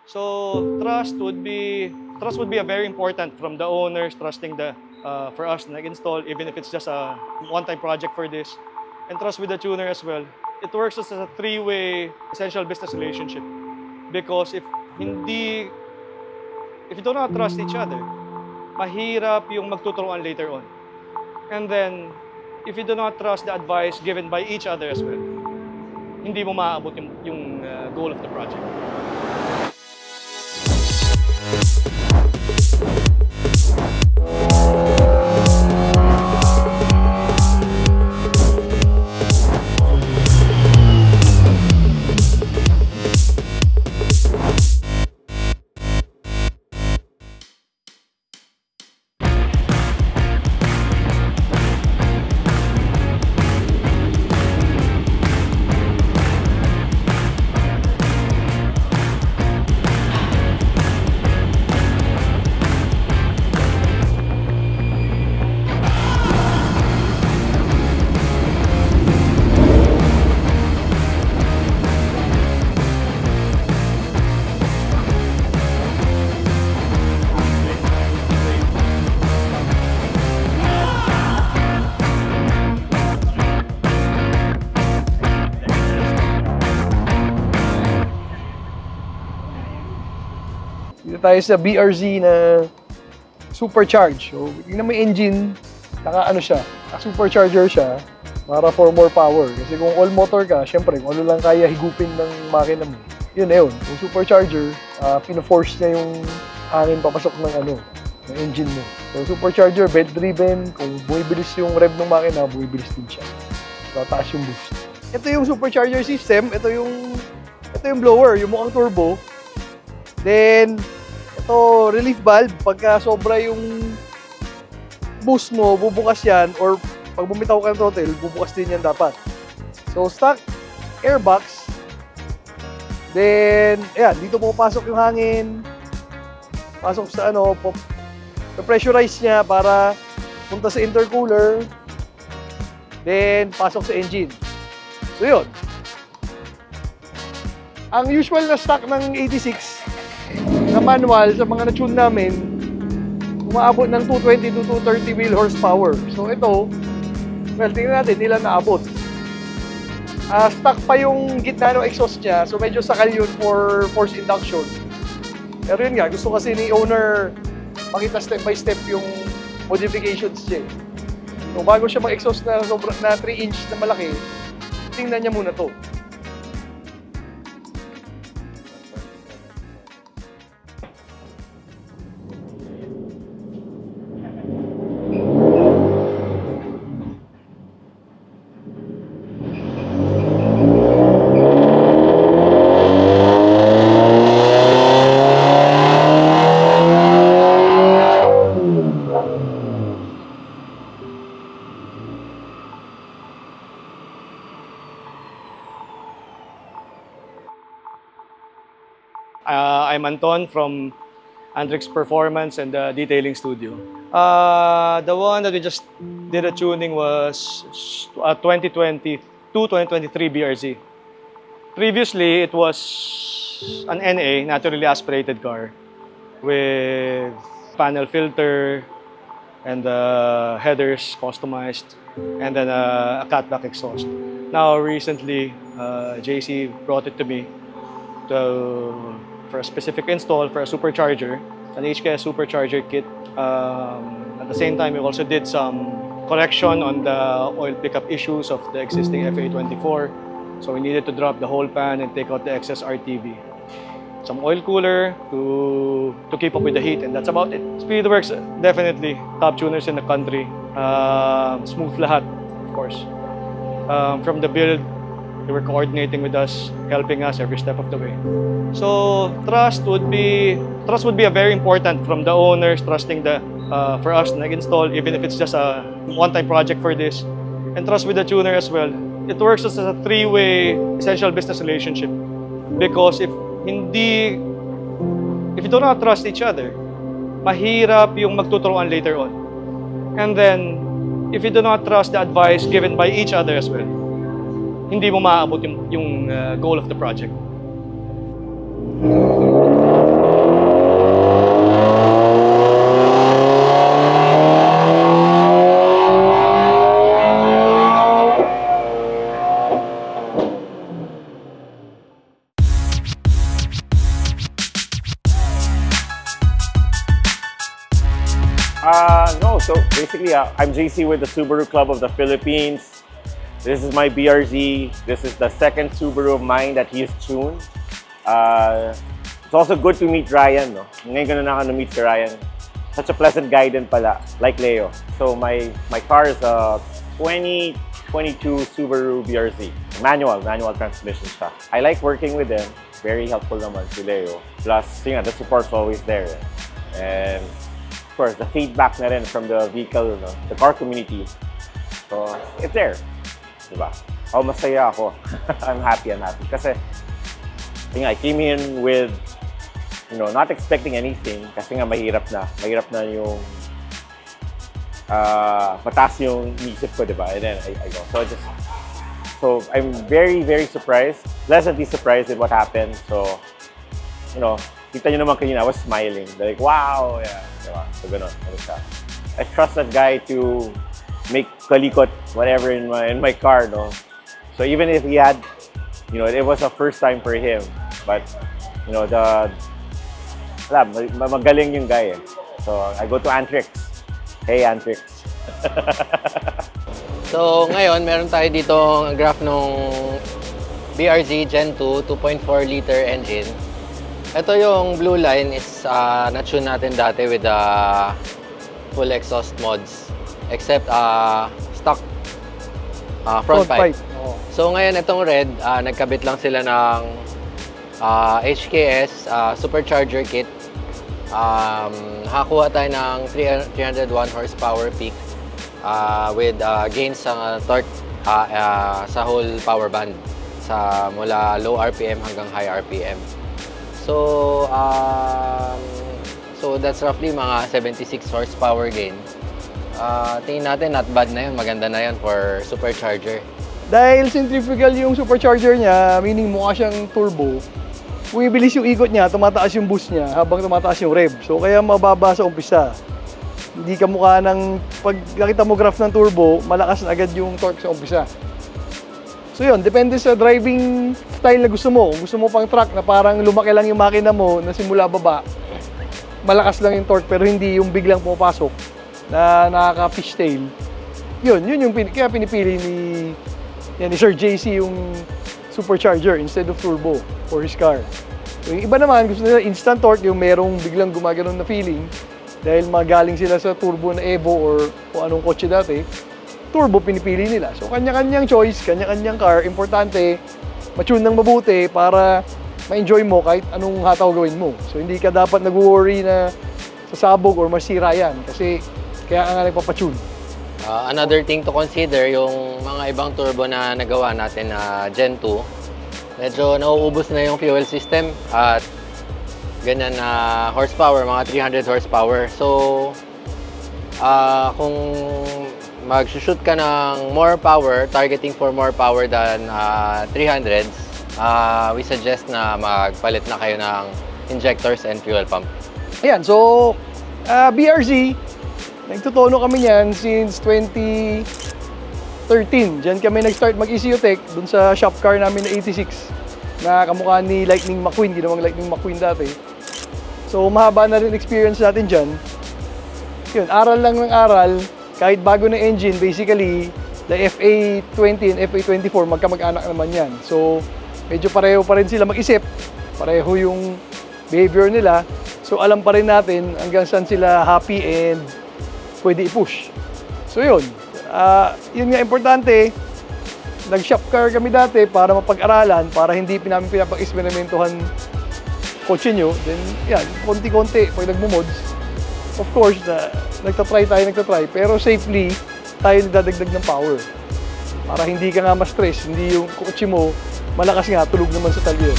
So trust would be a very important from the owners trusting for us to install, even if it's just a one-time project for this, and trust with the tuner as well. It works as a three-way essential business relationship, because if you do not trust each other, mahirap yung magtuturuan later on. And then if you do not trust the advice given by each other as well, hindi mo maaabot yung goal of the project. Dito tayo sa BRZ na supercharge. So, tingnan mo yung engine, naka-ano siya, supercharger siya para for more power. Kasi kung all motor ka, syempre, kung ano lang kaya higupin ng makina mo, yun na yun. Yung supercharger, pina-force niya yung hangin papasok ng engine mo. So, supercharger, belt-driven, kung bumibilis yung rev ng makina, bumibilis din siya. So, taas yung boost. Ito yung supercharger system, ito yung blower, yung mukhang turbo. Then, ito, relief valve, pagka sobra yung boost mo, bubukas yan, or pag bumitaw ka ng throttle, bubukas din yan dapat. So, stock airbox. Then, ayan, dito pupasok yung hangin. Pasok sa pressurize niya para punta sa intercooler. Then, pasok sa engine. So, yun. Ang usual na stock ng 86 na manual sa mga na-tune namin, umaabot ng 220 to 230 wheel horsepower. So ito, well, tingnan natin, nila naabot. Stock pa yung gitna ng exhaust niya, so medyo sakal yun for force induction. Pero yun nga, gusto kasi ni owner makita step by step yung modifications niya. So bago siya mag-exhaust na 3 inch na malaki, tingnan niya muna to. I'm Anton from Andrix Performance and the Detailing Studio. The one that we just did a tuning was a 2022-2023 BRZ. Previously, it was an NA, naturally aspirated car, with panel filter and headers customized, and then a catback exhaust. Now, recently, JC brought it to me for a specific install for a supercharger, an HKS supercharger kit. At the same time, we also did some correction on the oil pickup issues of the existing FA24. So we needed to drop the whole pan and take out the excess RTV. Some oil cooler to keep up with the heat, and that's about it. Speedworks, definitely top tuners in the country. Smooth lahat, of course. From the build, they were coordinating with us, helping us every step of the way. So trust would be a very important from the owners trusting for us to install, even if it's just a one-time project for this, and trust with the tuner as well. It works as a three-way essential business relationship, because if you do not trust each other, mahirap yung magtuturuan later on. And then if you do not trust the advice given by each other as well, hindi mo maaabot yung goal of the project. No, so basically, I'm JC with the Subaru Club of the Philippines. This is my BRZ. This is the second Subaru of mine that he's tuned. It's also good to meet Ryan, no? Ngayon ko na naka-meet si Ryan. Such a pleasant guy din pala, like Leo. So my car is a 2022 Subaru BRZ. Manual transmission siya. I like working with them. Very helpful naman si Leo. Plus, yun nga, the support's always there. And of course, the feedback na rin from the vehicle, no? The car community. So, it's there. Diba? Oh, masaya ako. I'm happy. Kasi, yun nga, I came in with, you know, not expecting anything. Kasi nga, mahirap na yung mataas yung isip ko, diba? And then I go. So I'm very, very surprised, pleasantly surprised with what happened. So, you know, kita nyo naman kanina, I was smiling. Like, wow, yeah. Diba? So, ganun. I trust that guy to make kalikot, whatever, in my car, no? So, even if he had, you know, it was a first time for him. But, you know, magaling yung guy, eh. So, I go to Antrix. Hey, Antrix. So, ngayon, meron tayo ditong graph nung BRZ Gen 2 2.4 liter engine. Ito yung blue line is na-tune natin dati with the full exhaust mods. Except stock front pipe. Oh. So, ngayon, itong red, nagkabit lang sila ng HKS supercharger kit. Nakakuha tayo ng 301 horsepower peak. With gains sa torque sa whole power band mula low RPM hanggang high RPM. So that's roughly mga 76 horsepower gain. Tingin natin not bad na yun, maganda na yun for supercharger. Dahil centrifugal yung supercharger niya, meaning mukha siyang turbo, bumibilis yung ikot niya, tumataas yung boost niya habang tumataas yung rev. So kaya mababa sa umpisa. Hindi ka mukha ng, pag nakita mo graph ng turbo, malakas na agad yung torque sa umpisa. So yun, depende sa driving style na gusto mo. Kung gusto mo pang truck na parang lumaki lang yung makina mo na simula baba, malakas lang yung torque pero hindi yung biglang pumapasok na nakaka-fishtail. Yun yung kaya pinipili ni Sir JC yung supercharger instead of turbo for his car. So, yung iba naman, gusto nila instant torque, yung merong biglang gumaganon na feeling. Dahil magaling sila sa turbo na Evo or kung anong kotse dati, turbo pinipili nila. So kanya-kanyang choice, kanya-kanyang car. Importante, matune ng mabuti para ma-enjoy mo kahit anong hataw gawin mo. So hindi ka dapat nag-worry na sasabog or masira yan kasi kaya nga nagpapatune. Another thing to consider, yung mga ibang turbo na nagawa natin na Gen 2, medyo nauubos na yung fuel system at ganyan na horsepower, mga 300 horsepower. So, kung mag-shoot ka ng more power, targeting for more power than 300s, we suggest na magpalit na kayo ng injectors and fuel pump. Ayan, so BRZ, nagtutono kami niyan since 2013. Diyan kami nag-start mag-ECU Tech dun sa shop car namin na 86 na kamukha ni Lightning McQueen, ginawang Lightning McQueen dati. So, mahaba na rin experience natin dyan. Yun, aral lang ng aral. Kahit bago na engine, basically, the FA20 and FA24, magkamag-anak naman yan. So, medyo pareho pa rin sila mag-isip. Pareho yung behavior nila. So, alam pa rin natin hanggang saan sila happy and pwede i-push. So, yun. Yun nga importante. Nag-shop car kami dati para mapag-aralan, para hindi namin pinapag-experimentuhan kotse nyo, then yan, konti-konti pag nagmo-mods. Of course, nagtatry, pero safely tayo nagdadagdag ng power. Para hindi ka nga ma-stress, hindi yung kotse mo malakas nga, tulog naman sa talyo.